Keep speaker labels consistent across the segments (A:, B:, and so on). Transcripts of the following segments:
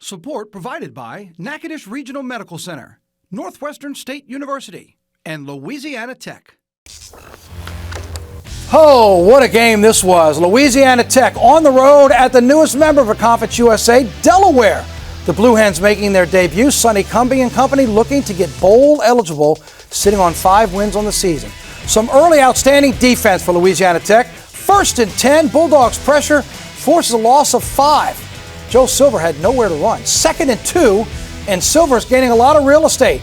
A: Support provided by Natchitoches Regional Medical Center, Northwestern State University, and Louisiana Tech.
B: Oh, what a game this was. Louisiana Tech on the road at the newest member of a Conference USA, Delaware. The Blue Hens making their debut. Sonny Cumbie and company looking to get bowl eligible, sitting on 5 wins on the season. Some early outstanding defense for Louisiana Tech. 1st and 10, Bulldogs pressure forces a loss of 5. Joe Silver had nowhere to run. 2nd and 2, and Silver's gaining a lot of real estate.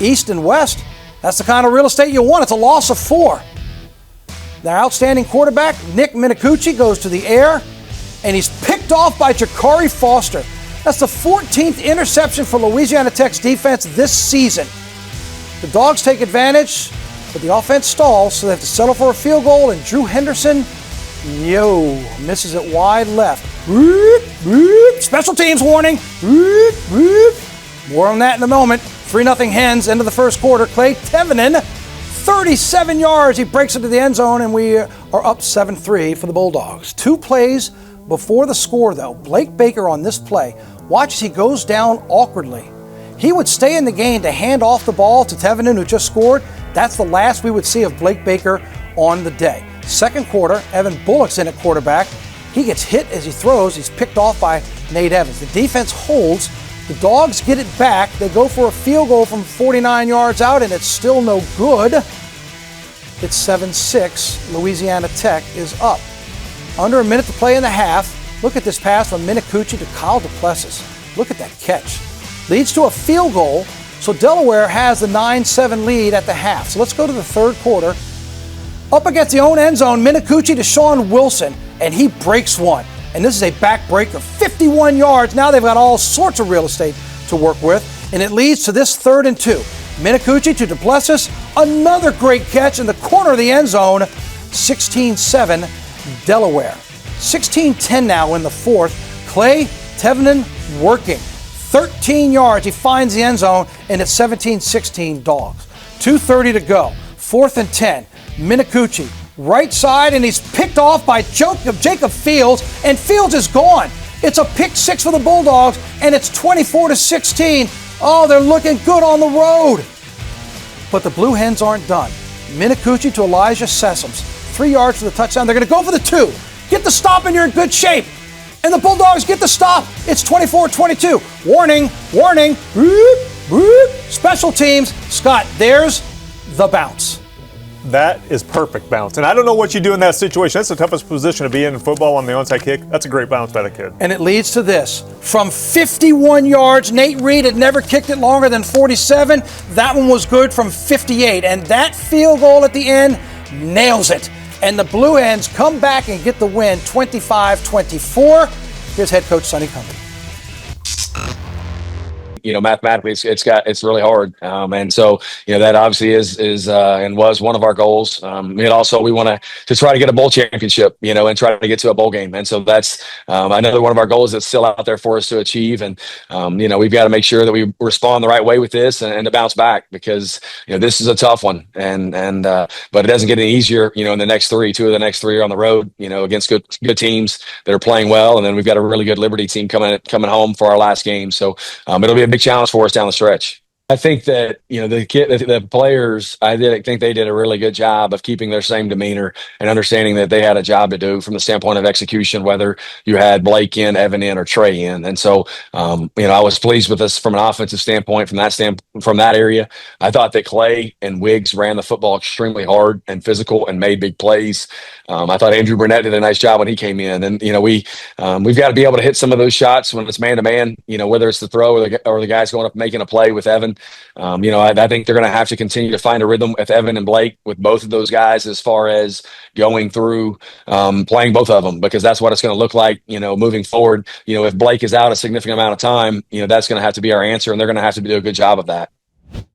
B: East and west, that's the kind of real estate you want. It's a loss of 4. Their outstanding quarterback, Nick Minicucci, goes to the air, and he's picked off by Jakari Foster. That's the 14th interception for Louisiana Tech's defense this season. The Dogs take advantage, but the offense stalls, so they have to settle for a field goal, and Drew Henderson, misses it wide left. Special teams warning. More on that in a moment. 3-0 Hens, end of the first quarter. Clay Tevenin, 37 yards. He breaks into the end zone, and we are up 7-3 for the Bulldogs. 2 plays before the score, though. Blake Baker on this play. Watch as he goes down awkwardly. He would stay in the game to hand off the ball to Tevenin, who just scored. That's the last we would see of Blake Baker on the day. Second quarter, Evan Bullock's in at quarterback. He gets hit as he throws. He's picked off by Nate Evans. The defense holds. The Dogs get it back. They go for a field goal from 49 yards out, and it's still no good. It's 7-6. Louisiana Tech is up. Under a minute to play in the half. Look at this pass from Minicucci to Kyle Duplessis. Look at that catch. Leads to a field goal, so Delaware has the 9-7 lead at the half. So let's go to the third quarter. Up against the own end zone, Minicucci to Sean Wilson, and he breaks one. And this is a back break of 51 yards. Now they've got all sorts of real estate to work with, and it leads to this 3rd and 2. Minicucci to Duplessis, another great catch in the corner of the end zone. 16-7 Delaware. 16-10 now in the fourth. Clay Tevenin working. 13 yards. He finds the end zone, and it's 17-16 Dogs. 2:30 to go. 4th and 10. Minicucci, right side, and he's picked off by Jacob Fields, and Fields is gone. It's a pick 6 for the Bulldogs, and it's 24-16. Oh, they're looking good on the road. But the Blue Hens aren't done. Minicucci to Elijah Sessoms. 3 yards for the touchdown. They're going to go for the 2. Get the stop, and you're in good shape. And the Bulldogs get the stop. It's 24-22. Warning. Special teams. Scott, there's the bounce.
C: That is perfect bounce. And I don't know what you do in that situation. That's the toughest position to be in football on the onside kick. That's a great bounce by the kid.
B: And it leads to this. From 51 yards, Nate Reed had never kicked it longer than 47. That one was good from 58. And that field goal at the end nails it. And the Blue Hens come back and get the win, 25-24. Here's head coach Sonny Cumbie.
D: Mathematically, it's really hard, and so that obviously is and was one of our goals. We want to try to get a bowl championship, and try to get to a bowl game, and so that's another one of our goals that's still out there for us to achieve. And we've got to make sure that we respond the right way with this and to bounce back, because this is a tough one, and but it doesn't get any easier. In the next 3, 2 of the next 3 are on the road, against good teams that are playing well, and then we've got a really good Liberty team coming home for our last game. So it'll be a big challenge for us down the stretch. I think that the players, I think they did a really good job of keeping their same demeanor and understanding that they had a job to do from the standpoint of execution, whether you had Blake in, Evan in, or Trey in. And so, I was pleased with us from an offensive standpoint, from that area. I thought that Clay and Wiggs ran the football extremely hard and physical and made big plays. I thought Andrew Burnett did a nice job when he came in. And we've got to be able to hit some of those shots when it's man to man. Whether it's the throw or the guys going up making a play with Evan. I think they're going to have to continue to find a rhythm with Evan and Blake, with both of those guys, as far as going through playing both of them, because that's what it's going to look like, moving forward. If Blake is out a significant amount of time, that's going to have to be our answer, and they're going to have to do a good job of that.